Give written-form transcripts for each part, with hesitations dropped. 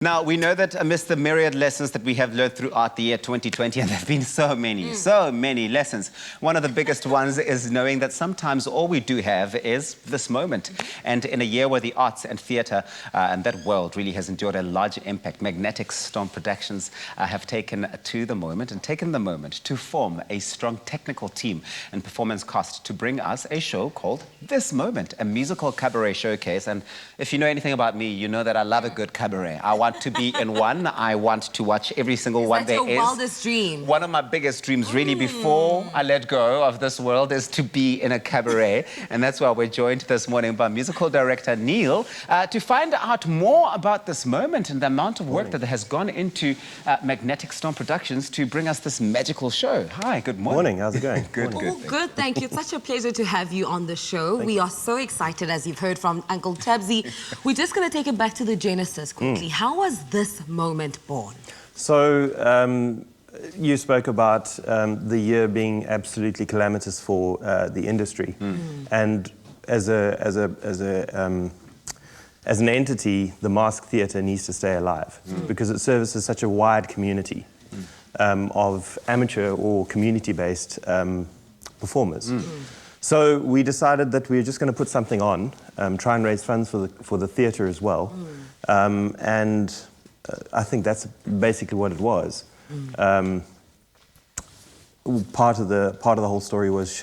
Now, we know that amidst the myriad lessons that we have learned throughout the year 2020, and there have been so many lessons, one of the biggest ones is knowing that sometimes all we do have is this moment. And in a year where the arts and theatre and that world really has endured a large impact, Magnetic Storm Productions have taken to the moment and taken the moment to form a strong technical team and performance cast to bring us a show called This Moment, a musical cabaret showcase. And if you know anything about me, you know that I love a good cabaret. I want to be in one. I want to watch every single one there is. That's your wildest dream. One of my biggest dreams, really, before I let go of this world, is to be in a cabaret. And that's why we're joined this morning by musical director Neil to find out more about this moment and the amount of work that has gone into Magnetic Storm Productions to bring us this magical show. Hi, good morning. Morning, how's it going? Good. Good, thank you. It's such a pleasure to have you on the show. We are so excited, as you've heard from Uncle Tabsy. We're just going to take it back to the genesis quickly. How was this moment born? So, you spoke about the year being absolutely calamitous for the industry. And as an entity, the Masque Theatre needs to stay alive because it services such a wide community of amateur or community-based performers. So we decided that we were just going to put something on, try and raise funds for the theatre as well. And I think that's basically what it was. Part of the whole story was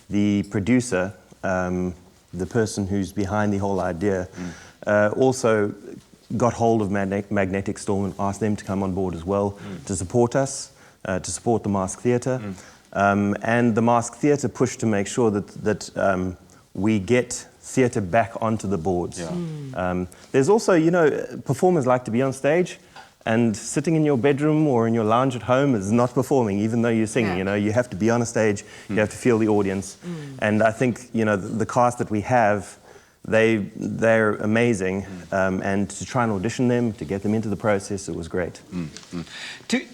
the producer, the person who's behind the whole idea, also got hold of Magnetic Storm and asked them to come on board as well to support us, to support the Masque Theatre. And the Masque Theatre pushed to make sure that we get theatre back onto the boards. There's also, you know, performers like to be on stage, and sitting in your bedroom or in your lounge at home is not performing, even though you're singing. You know, you have to be on a stage, you have to feel the audience. And I think, you know, the cast that we have, they're amazing, and to try and audition them, to get them into the process, it was great.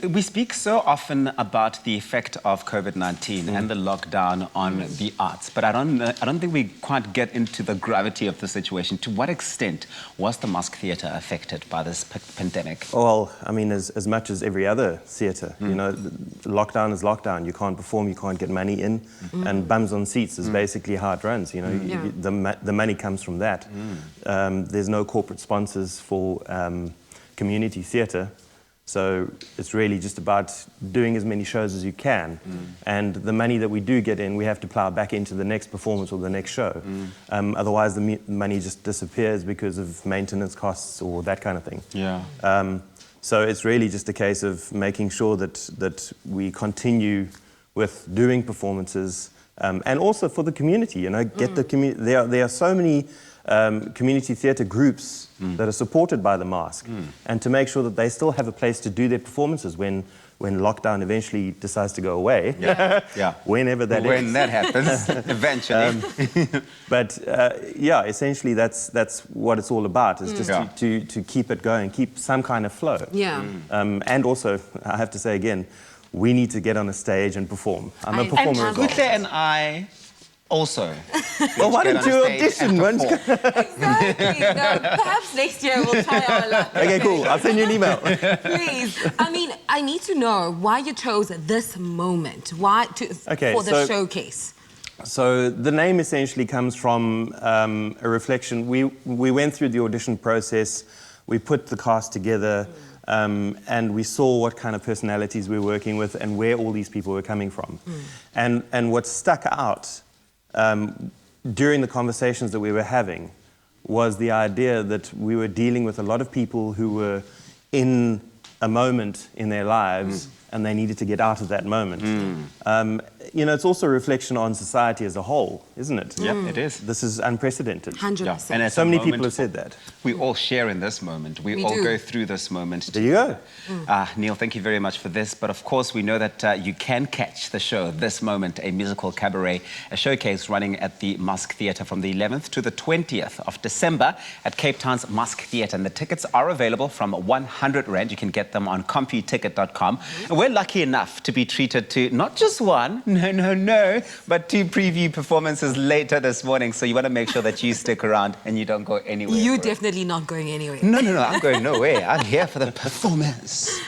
We speak so often about the effect of COVID-19 and the lockdown on the arts, but I don't think we quite get into the gravity of the situation. To what extent was the Masque Theatre affected by this pandemic? Well, I mean, as much as every other theatre, you know, lockdown is lockdown. You can't perform, you can't get money in, and bums on seats is basically how it runs. You know, the money comes from that. There's no corporate sponsors for community theatre, so it's really just about doing as many shows as you can, and the money that we do get in, we have to plough back into the next performance or the next show. Otherwise the money just disappears because of maintenance costs or that kind of thing. So it's really just a case of making sure that we continue with doing performances, and also for the community, you know, get the community. There are so many community theatre groups that are supported by the Masque, and to make sure that they still have a place to do their performances when lockdown eventually decides to go away. Whenever that is. When that happens, eventually. But yeah, essentially that's what it's all about, is just to keep it going, keep some kind of flow. And also, I have to say again, we need to get on a stage and perform. I'm a performer as well. Gute and I also. Well, why don't you audition? Exactly. No, perhaps next year we'll try our luck. Okay, cool. I'll send you an email. Please. I mean, I need to know why you chose this moment. Why for the showcase? So the name essentially comes from a reflection. We went through the audition process. We put the cast together. And we saw what kind of personalities we were working with and where all these people were coming from. And what stuck out during the conversations that we were having was the idea that we were dealing with a lot of people who were in a moment in their lives and they needed to get out of that moment. You know, it's also a reflection on society as a whole, isn't it? Yeah, it is. This is unprecedented. 100%. And so many people have said that. We all share in this moment. We all go through this moment. There you go. Neil, thank you very much for this. But of course, we know that you can catch the show, This Moment, a musical cabaret, a showcase running at the Masque Theatre from the 11th to the 20th of December at Cape Town's Masque Theatre. And the tickets are available from 100 Rand. You can get them on computicket.com. we're lucky enough to be treated to not just one, no, but 2 preview performances later this morning. So you want to make sure that you stick around and you don't go anywhere. You're definitely not going anywhere. No, I'm going nowhere. I'm here for the performance.